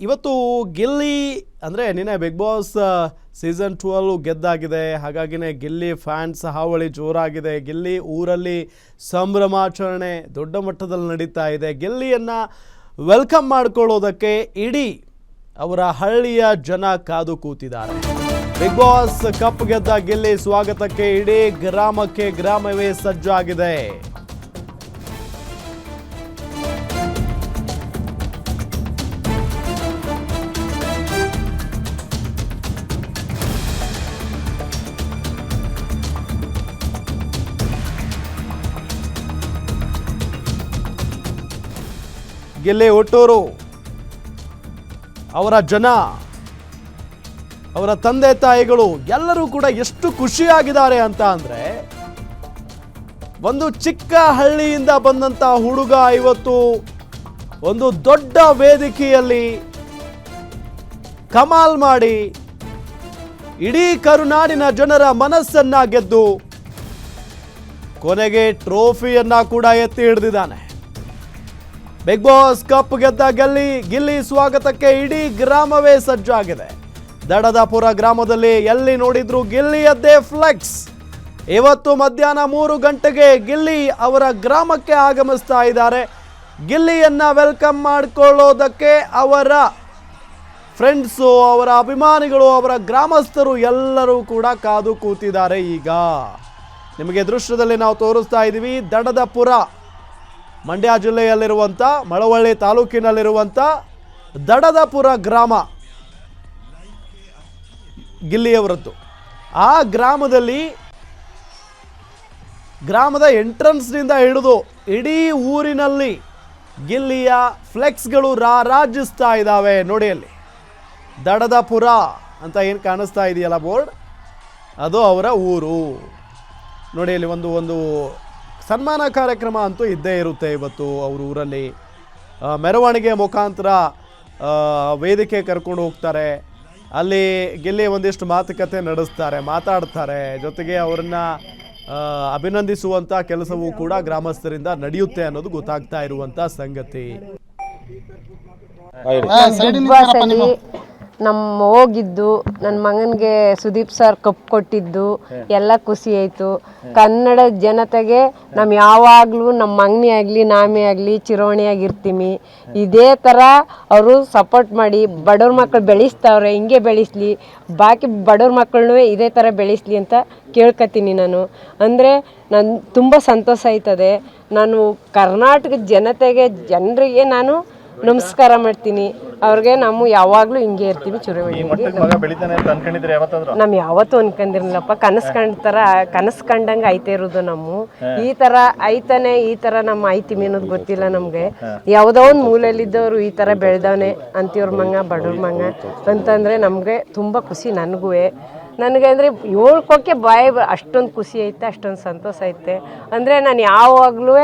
ಇವತ್ತು ಗಿಲ್ಲಿ ಅಂದರೆ ನಿನ್ನೆ ಬಿಗ್ ಬಾಸ್ ಸೀಸನ್ 12 ಗೆದ್ದಾಗಿದೆ. ಹಾಗಾಗಿನೇ ಗಿಲ್ಲಿ ಫ್ಯಾನ್ಸ್ ಹಾವಳಿ ಜೋರಾಗಿದೆ. ಗಿಲ್ಲಿ ಊರಲ್ಲಿ ಸಂಭ್ರಮಾಚರಣೆ ದೊಡ್ಡ ಮಟ್ಟದಲ್ಲಿ ನಡೀತಾ ಇದೆ. ಗಿಲ್ಲಿಯನ್ನು ವೆಲ್ಕಮ್ ಮಾಡ್ಕೊಳ್ಳೋದಕ್ಕೆ ಇಡೀ ಅವರ ಹಳ್ಳಿಯ ಜನ ಕಾದು ಕೂತಿದ್ದಾರೆ. ಬಿಗ್ ಬಾಸ್ ಕಪ್ ಗೆದ್ದ ಗಿಲ್ಲಿ ಸ್ವಾಗತಕ್ಕೆ ಇಡೀ ಗ್ರಾಮವೇ ಸಜ್ಜಾಗಿದೆ. ಗಿಲ್ಲಿ ಹುಟ್ಟೂರು, ಅವರ ಜನ, ಅವರ ತಂದೆ ತಾಯಿಗಳು ಎಲ್ಲರೂ ಕೂಡ ಎಷ್ಟು ಖುಷಿಯಾಗಿದ್ದಾರೆ ಅಂತ ಅಂದ್ರೆ, ಒಂದು ಚಿಕ್ಕ ಹಳ್ಳಿಯಿಂದ ಬಂದಂತ ಹುಡುಗ ಇವತ್ತು ಒಂದು ದೊಡ್ಡ ವೇದಿಕೆಯಲ್ಲಿ ಕಮಾಲ್ ಮಾಡಿ ಇಡೀ ಕರುನಾಡಿನ ಜನರ ಮನಸ್ಸನ್ನ ಗೆದ್ದು ಕೊನೆಗೆ ಟ್ರೋಫಿಯನ್ನ ಕೂಡ ಎತ್ತಿ ಹಿಡಿದಿದ್ದಾನೆ. ಬಿಗ್ ಬಾಸ್ ಕಪ್ ಗೆದ್ದ ಗಿಲ್ಲಿ ಸ್ವಾಗತಕ್ಕೆ ಇಡೀ ಗ್ರಾಮವೇ ಸಜ್ಜಾಗಿದೆ. ದಡದಪುರ ಗ್ರಾಮದಲ್ಲಿ ಎಲ್ಲಿ ನೋಡಿದ್ರು ಗಿಲ್ಲಿಯದ್ದೇ ಫ್ಲೆಕ್ಸ್. ಇವತ್ತು ಮಧ್ಯಾಹ್ನ 3 ಗಂಟೆಗೆ ಗಿಲ್ಲಿ ಅವರ ಗ್ರಾಮಕ್ಕೆ ಆಗಮಿಸ್ತಾ ಇದ್ದಾರೆ. ಗಿಲ್ಲಿಯನ್ನ ವೆಲ್ಕಮ್ ಮಾಡಿಕೊಳ್ಳೋದಕ್ಕೆ ಅವರ ಫ್ರೆಂಡ್ಸು, ಅವರ ಅಭಿಮಾನಿಗಳು, ಅವರ ಗ್ರಾಮಸ್ಥರು ಎಲ್ಲರೂ ಕೂಡ ಕಾದು ಕೂತಿದ್ದಾರೆ. ಈಗ ನಿಮಗೆ ದೃಶ್ಯದಲ್ಲಿ ನಾವು ತೋರಿಸ್ತಾ ಇದ್ದೀವಿ. ದಡದಪುರ ಮಂಡ್ಯ ಜಿಲ್ಲೆಯಲ್ಲಿರುವಂಥ ಮಳವಳ್ಳಿ ತಾಲೂಕಿನಲ್ಲಿರುವಂಥ ದಡದಪುರ ಗ್ರಾಮ ಗಿಲ್ಲಿಯವರದ್ದು. ಆ ಗ್ರಾಮದ ಎಂಟ್ರನ್ಸ್ನಿಂದ ಹಿಡಿದು ಇಡೀ ಊರಿನಲ್ಲಿ ಗಿಲ್ಲಿಯ ಫ್ಲೆಕ್ಸ್ಗಳು ರಾರಾಜಿಸ್ತಾ ಇದ್ದಾವೆ. ನೋಡಿ ಅಲ್ಲಿ ದಡದಪುರ ಅಂತ ಏನು ಕಾಣಿಸ್ತಾ ಇದೆಯಲ್ಲ ಬೋರ್ಡ್, ಅದು ಅವರ ಊರು. ನೋಡಿ ಅಲ್ಲಿ ಒಂದು ಸನ್ಮಾನ ಕಾರ್ಯಕ್ರಮ ಅಂತೂ ಇದ್ದೇ ಇರುತ್ತೆ ಇವತ್ತು ಅವ್ರ ಊರಲ್ಲಿ. ಮೆರವಣಿಗೆ ಮುಖಾಂತರ ವೇದಿಕೆ ಕರ್ಕೊಂಡು ಹೋಗ್ತಾರೆ. ಅಲ್ಲಿ ಗಿಲ್ಲಿ ಒಂದಿಷ್ಟು ಮಾತುಕತೆ ನಡೆಸ್ತಾರೆ, ಮಾತಾಡ್ತಾರೆ. ಜೊತೆಗೆ ಅವರನ್ನ ಅಭಿನಂದಿಸುವಂಥ ಕೆಲಸವೂ ಕೂಡ ಗ್ರಾಮಸ್ಥರಿಂದ ನಡೆಯುತ್ತೆ ಅನ್ನೋದು ಗೊತ್ತಾಗ್ತಾ ಇರುವಂಥ ಸಂಗತಿ. ನಮ್ಮ ಹೋಗಿದ್ದು ನನ್ನ ಮಗನಿಗೆ ಸುದೀಪ್ ಸರ್ ಕಪ್ ಕೊಟ್ಟಿದ್ದು ಎಲ್ಲ ಖುಷಿ ಆಯಿತು. ಕನ್ನಡ ಜನತೆಗೆ ನಮ್ಮ ಯಾವಾಗಲೂ ನಮ್ಮ ಮಗನೇ ಆಗಲಿ ನಾಮೇ ಆಗಲಿ ಚಿರೋಣಿಯಾಗಿರ್ತೀವಿ. ಇದೇ ಥರ ಅವರು ಸಪೋರ್ಟ್ ಮಾಡಿ ಬಡವ್ರ ಮಕ್ಕಳು ಬೆಳೆಸ್ತಾವ್ರೆ, ಹಿಂಗೆ ಬೆಳೆಸಲಿ, ಬಾಕಿ ಬಡವ್ರ ಮಕ್ಕಳನ್ನೂ ಇದೇ ಥರ ಬೆಳೆಸಲಿ ಅಂತ ಕೇಳ್ಕೊತೀನಿ ನಾನು. ಅಂದರೆ ನಾನು ತುಂಬ ಸಂತೋಷ ಆಯ್ತದೆ. ನಾನು ಕರ್ನಾಟಕದ ಜನರಿಗೆ ನಾನು ನಮಸ್ಕಾರ ಮಾಡ್ತೀನಿ. ಅವ್ರಿಗೆ ನಾವು ಯಾವಾಗಲೂ ಹಿಂಗೆ ಇರ್ತೀವಿ. ನಾವು ಯಾವತ್ತೂ ಅನ್ಕೊಂಡಿರಲಿಲ್ಲಪ್ಪ. ಕನಸು ಕಂಡಂಗೆ ಆಯ್ತಾ ಇರೋದು. ನಮ್ಮ ಈ ಥರ ಆಯ್ತಾನೆ, ಈ ಥರ ನಮ್ಮ ಆಯ್ತೀವಿ ಅನ್ನೋದು ಗೊತ್ತಿಲ್ಲ ನಮಗೆ. ಯಾವುದೋ ಒಂದು ಮೂಲೆಯಲ್ಲಿದ್ದವರು ಈ ಥರ ಬೆಳೆದವನೆ ಅಂತಿವ್ರ ಮಂಗ ಬಡವ್ರ ಮಂಗ ಅಂತಂದರೆ ನಮಗೆ ತುಂಬ ಖುಷಿ. ನನಗೆ ಅಂದರೆ ಹೇಳ್ಕೊಕ್ಕೆ ಅಷ್ಟೊಂದು ಖುಷಿ ಐತೆ, ಅಷ್ಟೊಂದು ಸಂತೋಷ ಐತೆ. ಅಂದರೆ ನಾನು ಯಾವಾಗಲೂ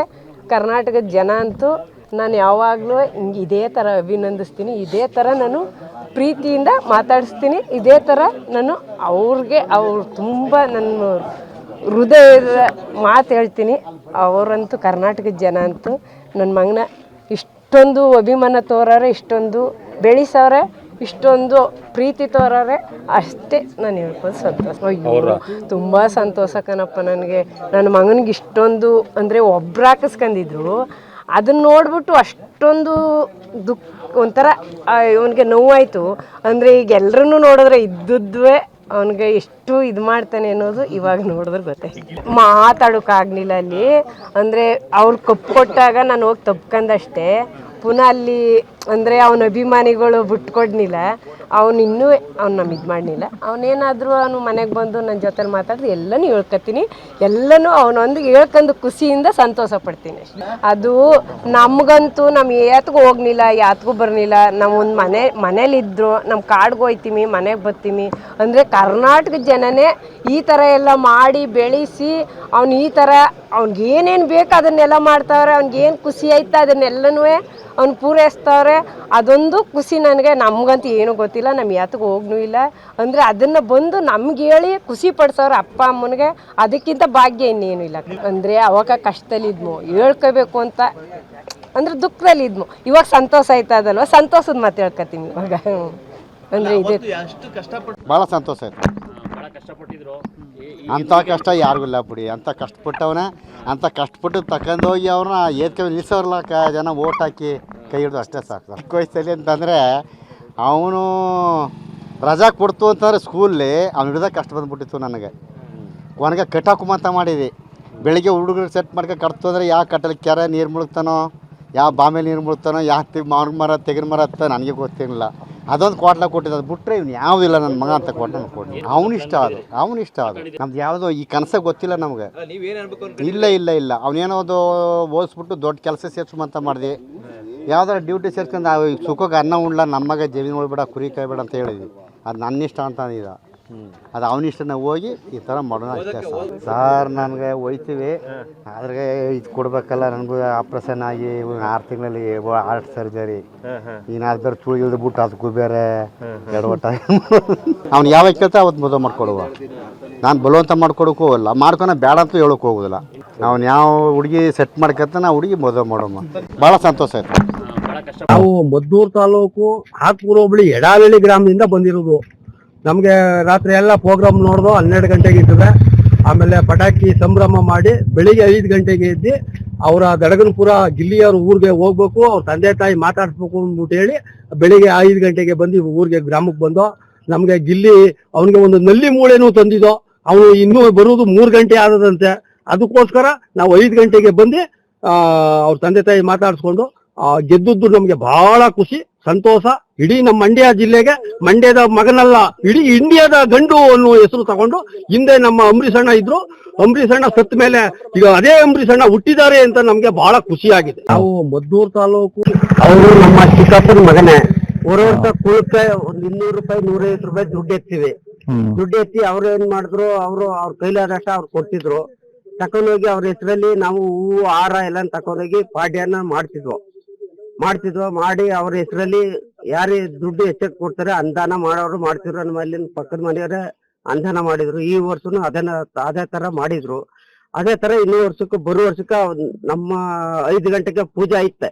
ಕರ್ನಾಟಕದ ಜನ ಅಂತೂ ನಾನು ಯಾವಾಗಲೂ ಹಿಂಗೆ ಇದೇ ಥರ ಅಭಿನಂದಿಸ್ತೀನಿ, ಇದೇ ಥರ ನಾನು ಪ್ರೀತಿಯಿಂದ ಮಾತಾಡಿಸ್ತೀನಿ, ಇದೇ ಥರ ನಾನು ಅವ್ರು ತುಂಬ ನನ್ನ ಹೃದಯದ ಮಾತು ಹೇಳ್ತೀನಿ. ಅವರಂತೂ ಕರ್ನಾಟಕದ ಜನ ಅಂತೂ ನನ್ನ ಮಗನ ಇಷ್ಟೊಂದು ಅಭಿಮಾನ ತೋರವ್ರೆ, ಇಷ್ಟೊಂದು ಬೆಳೆಸವ್ರೆ, ಇಷ್ಟೊಂದು ಪ್ರೀತಿ ತೋರವ್ರೆ, ಅಷ್ಟೇ ನಾನು ಹೇಳ್ಬೋದು. ಸಂತೋಷ. ಅಯ್ಯೋ ತುಂಬ ಸಂತೋಷ ಕಣಪ್ಪ ನನಗೆ. ನನ್ನ ಮಗನಿಗೆ ಇಷ್ಟೊಂದು ಅಂದರೆ ಒಬ್ರು ಹಾಕಿಸ್ಕೊಂಡಿದ್ರು, ಅದನ್ನ ನೋಡ್ಬಿಟ್ಟು ಅಷ್ಟೊಂದು ಒಂಥರ ಇವನಿಗೆ ನೋವಾಯಿತು. ಅಂದರೆ ಈಗ ಎಲ್ಲರೂ ನೋಡಿದ್ರೆ ಇದ್ದದ್ವೇ ಅವನಿಗೆ ಎಷ್ಟು ಇದು ಮಾಡ್ತಾನೆ ಅನ್ನೋದು ಇವಾಗ ನೋಡಿದ್ರೆ ಗೊತ್ತಾಯ್ತು. ಮಾತಾಡೋಕ್ಕಾಗಲಿಲ್ಲ ಅಲ್ಲಿ. ಅಂದರೆ ಅವ್ರು ಕಪ್ಪು ಕೊಟ್ಟಾಗ ನಾನು ಹೋಗಿ ತಪ್ಕೊಂಡಷ್ಟೇ. ಪುನಃ ಅಲ್ಲಿ ಅಂದರೆ ಅವನ ಅಭಿಮಾನಿಗಳು ಬಿಟ್ಕೊಡ್ನಿಲ್ಲ. ಇನ್ನೂ ನಮ್ಮ ಇದು ಮಾಡಲಿಲ್ಲ. ಅವನೇನಾದರೂ ಅವನು ಮನೆಗೆ ಬಂದು ನನ್ನ ಜೊತೆಲಿ ಮಾತಾಡಿದ್ರೆ ಎಲ್ಲನೂ ಹೇಳ್ಕೊತೀನಿ. ಎಲ್ಲನೂ ಅವನೊಂದಿಗೆ ಹೇಳ್ಕೊಂಡು ಖುಷಿಯಿಂದ ಸಂತೋಷ ಪಡ್ತೀನಿ. ಅದು ನಮಗಂತೂ ನಮ್ಮ ಯಾತ್ಗೂ ಹೋಗ್ನಿಲ್ಲ, ಯಾತ್ಗೂ ಬರ್ನಿಲ್ಲ. ನಾವು ಒಂದು ಮನೇಲಿದ್ದರು, ನಮ್ಮ ಕಾಡ್ಗೆ ಹೋಗ್ತೀವಿ, ಮನೆಗೆ ಬರ್ತೀವಿ. ಅಂದರೆ ಕರ್ನಾಟಕದ ಜನನೇ ಈ ಥರ ಎಲ್ಲ ಮಾಡಿ ಬೆಳೆಸಿ ಅವ್ನು ಈ ಥರ ಅವ್ನಿಗೇನೇನು ಬೇಕು ಅದನ್ನೆಲ್ಲ ಮಾಡ್ತಾವ್ರೆ. ಅವ್ನಿಗೇನು ಖುಷಿ ಆಯ್ತಾ ಅದನ್ನೆಲ್ಲನೂ ಅವ್ನು ಪೂರೈಸ್ತವ್ರೆ. ಅದೊಂದು ಖುಷಿ ನನಗೆ. ನಮಗಂತೂ ಏನೂ ಗೊತ್ತಿಲ್ಲ, ನಮ್ಮ ಯಾತಕ್ಕೆ ಹೋಗ್ನೂ ಇಲ್ಲ. ಅಂದರೆ ಅದನ್ನು ಬಂದು ನಮ್ಗೆ ಹೇಳಿ ಖುಷಿ ಪಡಿಸೋರು ಅಪ್ಪ ಅಮ್ಮನಿಗೆ, ಅದಕ್ಕಿಂತ ಭಾಗ್ಯ ಇನ್ನೇನು ಇಲ್ಲ. ಅಂದರೆ ಅವಾಗ ಕಷ್ಟದಲ್ಲಿದ್ಮೋ ಹೇಳ್ಕೋಬೇಕು ಅಂತ ಅಂದ್ರೆ ದುಃಖದಲ್ಲಿ ಇದ್ನು. ಇವಾಗ ಸಂತೋಷ ಆಯ್ತಾ ಅದಲ್ವಾ, ಸಂತೋಷದ ಮಾತು ಹೇಳ್ಕೊತೀನಿ ಇವಾಗ. ಅಂದ್ರೆ ಇದೆ ಭಾಳ ಸಂತೋಷ ಆಯ್ತು. ಅಂಥ ಕಷ್ಟ ಯಾರಿಗಿಲ್ಲ ಬಿಡಿ, ಅಂಥ ಕಷ್ಟಪಟ್ಟವನ, ಅಂಥ ಕಷ್ಟಪಟ್ಟು ತಗೊಂಡೋಗಿ ಅವ್ರನ್ನ ಏತ್ಕೆ ನಿಲ್ಲಿಸೋರ್ಲ ಜನ ಓಟ್ ಹಾಕಿ ಕೈ ಹಿಡಿದು ಅಷ್ಟೇ ಸಾಕು. ಚಿಕ್ಕ ವಯಸ್ಸಲ್ಲಿ ಅಂತಂದರೆ ಅವನು ರಜಾ ಕೊಡ್ತು ಅಂತಂದರೆ ಸ್ಕೂಲಲ್ಲಿ ಅವ್ನು ಹಿಡ್ದಾಗ ಕಷ್ಟ ಬಂದುಬಿಟ್ಟಿತ್ತು ನನಗೆ. ಕೊನೆಗೆ ಕಟ್ಟಾಕುಮಂತ ಮಾಡಿದ್ವಿ. ಬೆಳಿಗ್ಗೆ ಹುಡುಗರು ಸೆಟ್ ಮಾಡ್ಕೊಂಡು ಕಟ್ತು ಅಂದರೆ ಯಾವ ಕಟ್ಟಲ್ಲಿ ಕೆರೆ ನೀರು ಮುಳುಗ್ತಾನೋ, ಯಾವ ಬಾಮೇಲೆ ನೀರು ಮುಳುಗ್ತಾನೋ, ಯಾವ ಮಾವಿನ ಮರ ತೆಗಿನ ಮರ ಅಂತ ನನಗೆ ಗೊತ್ತಿರಲಿಲ್ಲ. ಅದೊಂದು ಕ್ವಾಟ್ಲ ಕೊಟ್ಟಿದ್ದು, ಅದು ಬಿಟ್ಟರೆ ಇವ್ನು ಯಾವುದಿಲ್ಲ ನನ್ನ ಮಗ ಅಂತ ಕೊಟ್ಟು ಕೊಟ್ಟು ಅವನಿಷ್ಟ ಅದು ನಮ್ದು ಯಾವುದೋ ಈ ಕನಸೇ ಗೊತ್ತಿಲ್ಲ ನಮಗೆ. ಇಲ್ಲ ಅವನೇನೋದು ಓದಿಸ್ಬಿಟ್ಟು ದೊಡ್ಡ ಕೆಲಸ ಸೇರ್ಸುಮಂತ ಮಾಡಿದೆ. ಯಾವ್ದಾರು ಡ್ಯೂಟಿ ಸೇರ್ಸ್ಕೊಂಡು ಸುಖಕ್ಕೆ ಅನ್ನ ಉಣ್ಲ, ನಮ್ಮ ಮಗ ಜಮೀನು ಉಳ್ಬೇಡ, ಕುರಿ ಕಾಯ್ಬೇಡ ಅಂತ ಹೇಳಿದ್ವಿ. ಅದು ನನ್ನಿಷ್ಟ ಅಂತ ಅಂದಿದ್ದ. ಅದು ಅವನಿಷ್ಟನ ಹೋಗಿ ಈ ಥರ ಮಾಡೋಣ ಅಷ್ಟೇ ಸರ್. ನನಗೆ ಹೋಯ್ತೀವಿ, ಆದ್ರೆ ಇದು ಕೊಡ್ಬೇಕಲ್ಲ, ನನಗೂ ಆಪ್ರೇಷನ್ ಆಗಿ 6 ತಿಂಗಳಲ್ಲಿ ಹಾರ್ಟ್ ಸರ್ಜರಿ, ಏನಾದ್ರು ಬೇರೆ ತುಳಿದು ಬಿಟ್ಟು ಅದಕ್ಕೂ ಬೇರೆ ಎಡವಟ್ಟ. ಅವ್ನು ಯಾವಾಗ ಕೇಳ್ತಾ ಅವತ್ತು ಮದುವೆ ಮಾಡ್ಕೊಡುವ. ನಾನು ಬಲವಂತ ಮಾಡ್ಕೊಡೋಕ್ಕೂ ಹೋಗಲ್ಲ, ಮಾಡ್ಕೊಳ ಬೇಡ ಅಂತ ಹೇಳೋಕೆ ಹೋಗೋದಿಲ್ಲ. ಅವ್ನು ಯಾವ ಹುಡುಗಿ ಸೆಟ್ ಮಾಡ್ಕೊತ ನಾವು ಹುಡುಗಿ ಮದುವೆ ಮಾಡೋಮ್ಮ. ಭಾಳ ಸಂತೋಷ ಆಯ್ತು. ನಾವು ಮದ್ದೂರು ತಾಲೂಕು ಹಾಕ್ಪುರ ಹೋಬಳಿ ಎಡಾಲಳ್ಳಿ ಗ್ರಾಮದಿಂದ ಬಂದಿರೋದು. ನಮಗೆ ರಾತ್ರಿ ಎಲ್ಲ ಪ್ರೋಗ್ರಾಮ್ ನೋಡ್ದು 12 ಗಂಟೆಗೆ ಇರ್ತದೆ. ಆಮೇಲೆ ಪಟಾಕಿ ಸಂಭ್ರಮ ಮಾಡಿ ಬೆಳಿಗ್ಗೆ 5 ಗಂಟೆಗೆ ಎದ್ದು ಅವರ ದಡಗನಪುರ ಗಿಲ್ಲಿಯವ್ರ ಊರಿಗೆ ಹೋಗ್ಬೇಕು, ಅವ್ರ ತಂದೆ ತಾಯಿ ಮಾತಾಡಿಸ್ಬೇಕು ಅಂದ್ಬಿಟ್ಟು ಹೇಳಿ ಬೆಳಿಗ್ಗೆ 5 ಗಂಟೆಗೆ ಬಂದು ಊರಿಗೆ ಗ್ರಾಮಕ್ಕೆ ಬಂದು ನಮಗೆ ಗಿಲ್ಲಿ ಅವನಿಗೆ ಒಂದು ನಲ್ಲಿ ಮೂಳೆನೂ ತಂದಿದ್ದೋ. ಅವನು ಇನ್ನೂ ಬರುವುದು 3 ಗಂಟೆ ಆದದಂತೆ. ಅದಕ್ಕೋಸ್ಕರ ನಾವು 5 ಗಂಟೆಗೆ ಬಂದು ಅವ್ರ ತಂದೆ ತಾಯಿ ಮಾತಾಡಿಸ್ಕೊಂಡು ಗೆದ್ದದ್ದು ನಮ್ಗೆ ಬಹಳ ಖುಷಿ, ಸಂತೋಷ. ಇಡೀ ನಮ್ಮ ಮಂಡ್ಯ ಜಿಲ್ಲೆಗೆ ಮಂಡ್ಯದ ಮಗನಲ್ಲ, ಇಡೀ ಇಂಡಿಯಾದ ಗಂಡು ಅನ್ನೋ ಹೆಸರು ತಗೊಂಡು, ಹಿಂದೆ ನಮ್ಮ ಅಂಬರೀಷಣ್ಣ ಇದ್ರು, ಅಂಬರೀಷಣ್ಣ ಸತ್ತ ಮೇಲೆ ಈಗ ಅದೇ ಅಂಬರೀಷಣ್ಣ ಹುಟ್ಟಿದ್ದಾರೆ ಅಂತ ನಮ್ಗೆ ಬಹಳ ಖುಷಿಯಾಗಿದೆ. ನಾವು ಮದ್ದೂರು ತಾಲೂಕು, ಅವರು ನಮ್ಮ ಚಿಕ್ಕಪ್ಪನ ಮಗನೇ. ವರ್ಷ ಕುಳಕ್ಕೆ ಒಂದು 200 ರೂಪಾಯಿ 150 ರೂಪಾಯಿ ದುಡ್ಡು ಎತ್ತೀವಿ. ದುಡ್ಡು ಎತ್ತಿ ಅವ್ರು ಏನ್ ಮಾಡಿದ್ರು, ಅವ್ರ ಕೈಲಾದಷ್ಟ ಅವ್ರು ಕೊಡ್ತಿದ್ರು. ತಕೊಂಡೋಗಿ ಅವ್ರ ಹೆಸರಲ್ಲಿ ನಾವು ಹೂವು ಹಾರ ಎಲ್ಲ ತಕೊಂಡೋಗಿ ಪಾಡ್ಯನ ಮಾಡಿ ಅವ್ರ ಹೆಸರಲ್ಲಿ ಯಾರೇ ದುಡ್ಡು ಹೆಚ್ಚಕ್ಕೆ ಕೊಡ್ತಾರೆ ಅನುದಾನ ಮಾಡೋರು ಮಾಡ್ತಿದ್ರು. ನಮ್ಮ ಅಲ್ಲಿ ಪಕ್ಕದ ಮನೆಯವರೇ ಅನುದಾನ ಮಾಡಿದ್ರು. ಈ ವರ್ಷನು ಅದೇ ತರ ಮಾಡಿದ್ರು. ಅದೇ ತರ ಇನ್ನೂ ಬರೋ ವರ್ಷಕ್ಕೆ ನಮ್ಮ 5 ಗಂಟೆಗೆ ಪೂಜೆ ಐತೆ.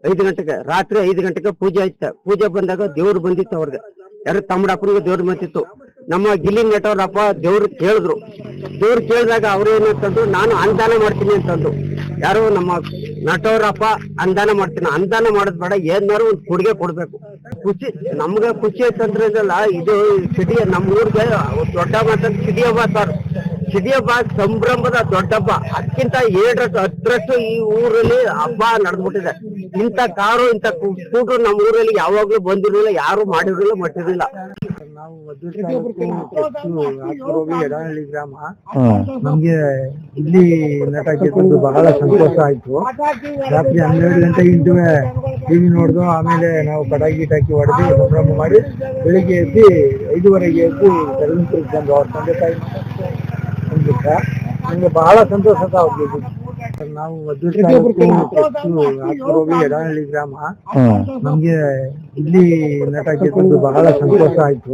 5 ಗಂಟೆಗೆ ರಾತ್ರಿ 5 ಗಂಟೆಗೆ ಪೂಜೆ ಐತೆ. ಪೂಜೆ ಬಂದಾಗ ದೇವ್ರು ಬಂದಿತ್ತು. ಅವ್ರಿಗೆ ಯಾರು ತಮ್ಮಡಪ್ಪನಿಗೆ ದೇವ್ರು ಬಂದಿತ್ತು. ನಮ್ಮ ಗಿಲ್ಲಿ ನಟವ್ರಪ್ಪ ದೇವ್ರು ಕೇಳಿದಾಗ ಅವ್ರು ಏನಂತಂದ್ರು, ನಾನು ಅನುದಾನ ಮಾಡ್ತೀನಿ ಅಂತಂದ್ರು. ಯಾರು ನಮ್ಮ ನಟವ್ರಪ್ಪ ಅನುದಾನ ಮಾಡ್ತೀನಿ, ಅನುದಾನ ಮಾಡೋದ್ ಬೇಡ, ಏನಾರು ಒಂದು ಕೊಡುಗೆ ಕೊಡ್ಬೇಕು. ಖುಷಿ ನಮ್ಗೆ ಖುಷಿ ಐತಂದ್ರೆ ಇದು ಸಿಟಿ, ನಮ್ಮ ಊರಿಗೆ ದೊಡ್ಡ ಹಬ್ಬ ಸಿಟಿ ಹಬ್ಬ ಸರ್. ಸಿಟಿ ಹಬ್ಬ ಸಂಭ್ರಮದ ದೊಡ್ಡ ಹಬ್ಬ. ಅದಕ್ಕಿಂತ 7-10ರಷ್ಟು ಈ ಊರಲ್ಲಿ ಹಬ್ಬ ನಡೆದ್ಬಿಟ್ಟಿದೆ. ಇಂಥ ಕಾರು ಇಂಥ ಸ್ಕೂಟರ್ ನಮ್ಮ ಊರಲ್ಲಿ ಯಾವಾಗ್ಲೂ ಬಂದಿರಲಿಲ್ಲ, ಯಾರು ಮಾಡಿರಲಿಲ್ಲ, ಮಟ್ಟಿರಲಿಲ್ಲ. ನಾವು ಎಡಹಳ್ಳಿ ಗ್ರಾಮ. ನಮ್ಗೆ ಇಲ್ಲಿ ನಟ ಗೆದ್ದು ಬಹಳ ಸಂತೋಷ ಆಯ್ತು. ರಾತ್ರಿ 12 ಗಂಟೆಗಿಂತ ಟಿವಿ ನೋಡ್ದು. ಆಮೇಲೆ ನಾವು ಪಟಾಕಿ ಗಿಟಾಕಿ ಹೊಡೆದು ಸಂಭ್ರಮ ಮಾಡಿ ಬೆಳಿಗ್ಗೆ ಎದ್ದು 5:15 ಎದ್ದು ತೆರಳಿಂಪುರಕ್ಕೆ ಬಂದು ಅವ್ರ ತಂದೆ ತಾಯಿ ಬಂದಿದ್ದ. ನಮ್ಗೆ ಬಹಳ ಸಂತೋಷ ಅವ್ರಿಗೆ. ನಾವು ಎಡಹಳ್ಳಿ ಗ್ರಾಮ. ನಮ್ಗೆ ಇಲ್ಲಿ ನಟ ಗೆದ್ದು ಬಹಳ ಸಂತೋಷ ಆಯ್ತು.